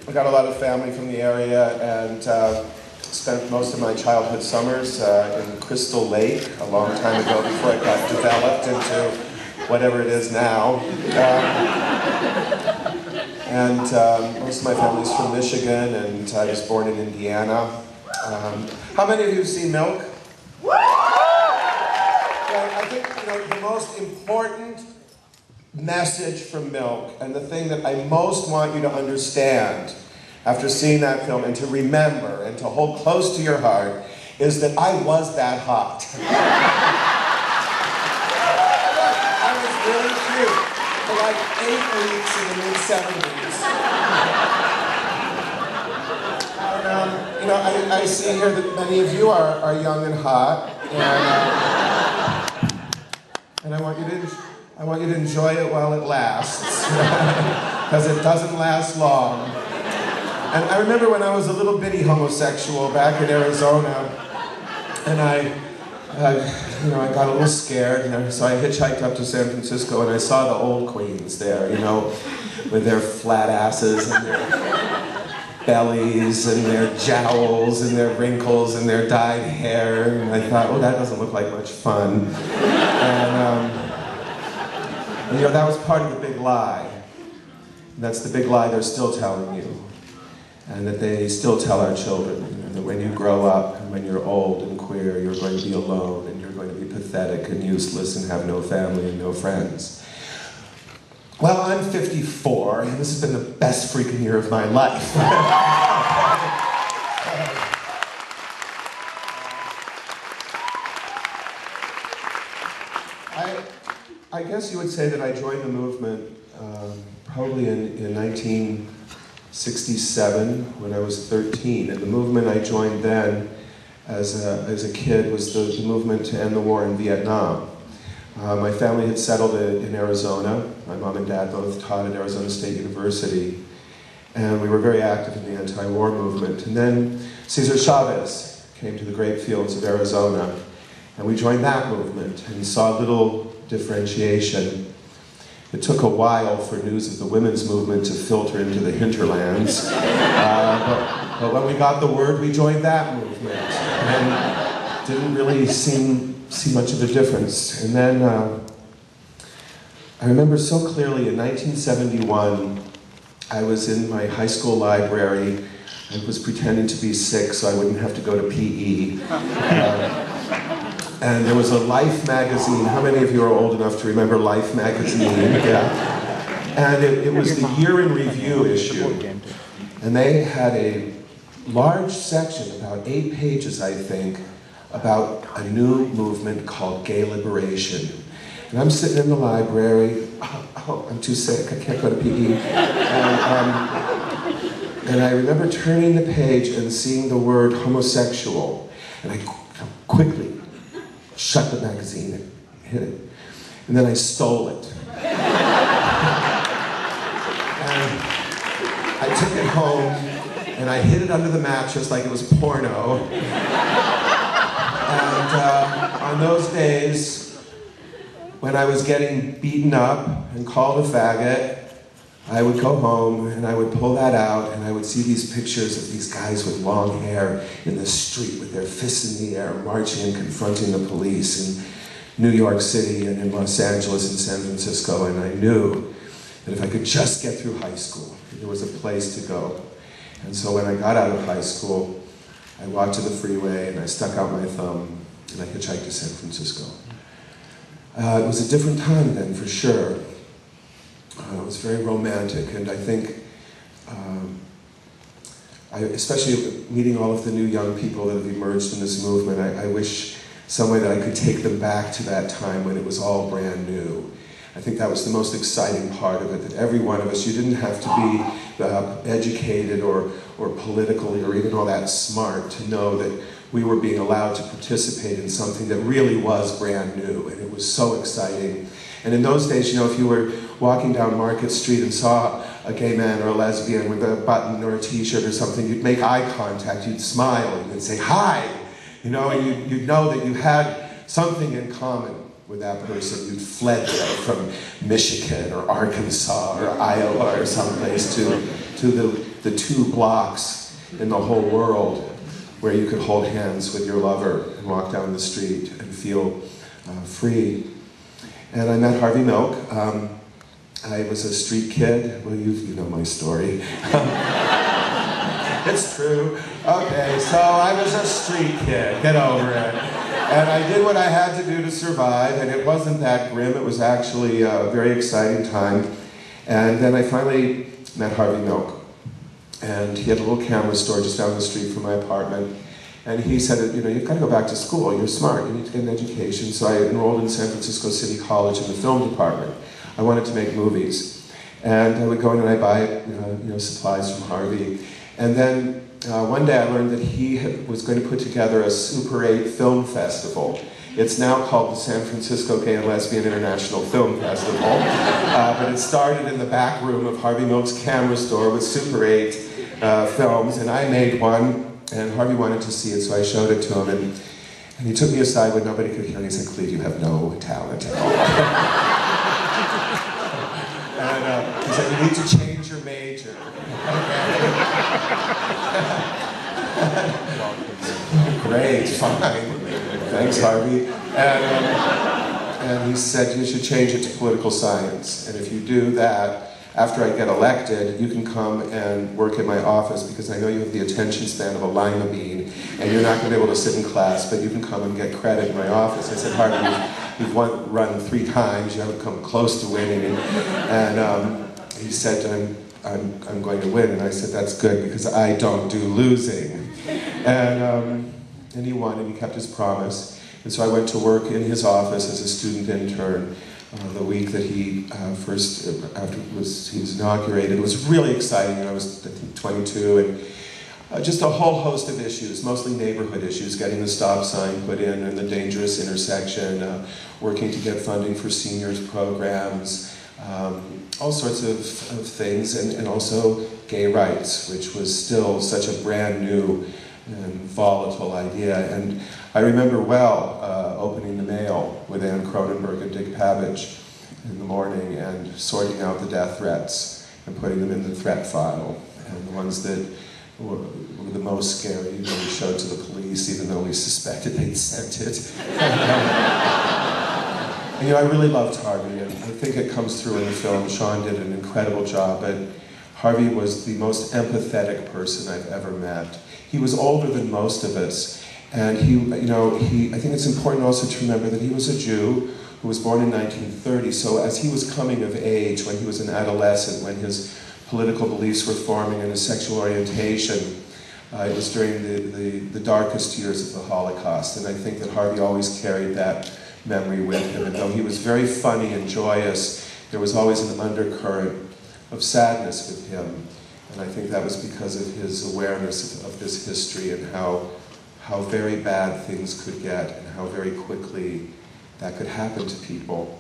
I got a lot of family from the area and spent most of my childhood summers in Crystal Lake a long time ago before it got developed into whatever it is now. Most of my family's from Michigan, and I was born in Indiana. How many of you have seen Milk? Well, I think the most important message from Milk, and the thing that I most want you to understand after seeing that film and to remember and to hold close to your heart, is that I was that hot. I was really cute for like 8 weeks in the mid-70s. And, I see here that many of you are young and hot, and I want you to enjoy it while it lasts, because it doesn't last long. And I remember when I was a little bitty homosexual back in Arizona, and I got a little scared, so I hitchhiked up to San Francisco, and I saw the old queens there, with their flat asses and their bellies and their jowls and their wrinkles and their dyed hair, and I thought, oh, that doesn't look like much fun. And that was part of the big lie. And that's the big lie they're still telling you. And that they still tell our children, that when you grow up and when you're old and queer, you're going to be alone and you're going to be pathetic and useless and have no family and no friends. Well, I'm 54, and this has been the best freaking year of my life. I guess you would say that I joined the movement probably in 1967 when I was 13, and the movement I joined then as a kid was the movement to end the war in Vietnam. My family had settled in Arizona. My mom and dad both taught at Arizona State University, and we were very active in the anti-war movement. And then Cesar Chavez came to the grape fields of Arizona, and we joined that movement and saw little differentiation. It took a while for news of the women's movement to filter into the hinterlands, but when we got the word, we joined that movement, and didn't really see much of a difference. And then I remember so clearly in 1971, I was in my high school library. I was pretending to be sick so I wouldn't have to go to PE. And there was a Life magazine. How many of you are old enough to remember Life magazine? Yeah. And it was the Year in Review issue. And they had a large section, about 8 pages, I think, about a new movement called gay liberation. And I'm sitting in the library. Oh, I'm too sick, I can't go to PE. And I remember turning the page and seeing the word homosexual. And I quickly shut the magazine and hid it. And then I stole it. And I took it home and I hid it under the mattress like it was porno. And on those days, when I was getting beaten up and called a faggot, I would go home and I would pull that out and I would see these pictures of these guys with long hair in the street with their fists in the air, marching and confronting the police in New York City and in Los Angeles and San Francisco, and I knew that if I could just get through high school, there was a place to go. And so when I got out of high school, I walked to the freeway and I stuck out my thumb and I hitchhiked to San Francisco. It was a different time then, for sure. It was very romantic, and I think, especially meeting all of the new young people that have emerged in this movement, I wish some way that I could take them back to that time when it was all brand new. I think that was the most exciting part of it, that every one of us, you didn't have to be educated or politically or even all that smart to know that we were being allowed to participate in something that really was brand new, and it was so exciting. And in those days, if you were walking down Market Street and saw a gay man or a lesbian with a button or a t-shirt or something, you'd make eye contact, you'd smile, and you'd say, hi, and you'd know that you had something in common were that person. You'd fled there from Michigan or Arkansas or Iowa or someplace to the 2 blocks in the whole world where you could hold hands with your lover and walk down the street and feel free. And I met Harvey Milk. I was a street kid. Well, you know my story. It's true. Okay, so I was a street kid. Get over it. And I did what I had to do to survive, and it wasn't that grim. It was actually a very exciting time. And then I finally met Harvey Milk. And he had a little camera store just down the street from my apartment. And he said, you know, you've got to go back to school. You're smart. You need to get an education. So I enrolled in San Francisco City College in the film department. I wanted to make movies. And I would go in and I'd buy supplies from Harvey. And then one day I learned that he was going to put together a Super 8 film festival. It's now called the San Francisco Gay and Lesbian International Film Festival. But it started in the back room of Harvey Milk's camera store with Super 8 films. And I made one. And Harvey wanted to see it, so I showed it to him, and he took me aside when nobody could hear, and he said, "Cleve, you have no talent at all." And he said, "You need to change your major." Great, fine. Thanks, Harvey. And he said, "You should change it to political science, and if you do that, after I get elected, you can come and work in my office because I know you have the attention span of a lima bean and you're not going to be able to sit in class, but you can come and get credit in my office." I said, "Harvey, you've run 3 times, you haven't come close to winning." And he said, I'm going to win. And I said, "That's good because I don't do losing." And he won and he kept his promise. And so I went to work in his office as a student intern the week that he after he was inaugurated. It was really exciting. I was, I think, 22, and just a whole host of issues, mostly neighborhood issues, getting the stop sign put in the dangerous intersection, working to get funding for seniors programs, all sorts of things, and also gay rights, which was still such a brand new and volatile idea. And I remember well opening the mail with Ann Cronenberg and Dick Pavage in the morning and sorting out the death threats and putting them in the threat file. And the ones that were the most scary, we showed to the police, even though we suspected they'd sent it. And, I really loved Harvey, and I think it comes through in the film. Sean did an incredible job, but Harvey was the most empathetic person I've ever met. He was older than most of us, and I think it's important also to remember that he was a Jew who was born in 1930, so as he was coming of age, when he was an adolescent, when his political beliefs were forming and his sexual orientation, it was during the darkest years of the Holocaust, and I think that Harvey always carried that memory with him, and though he was very funny and joyous, there was always an undercurrent of sadness with him. And I think that was because of his awareness of this history and how very bad things could get and how very quickly that could happen to people.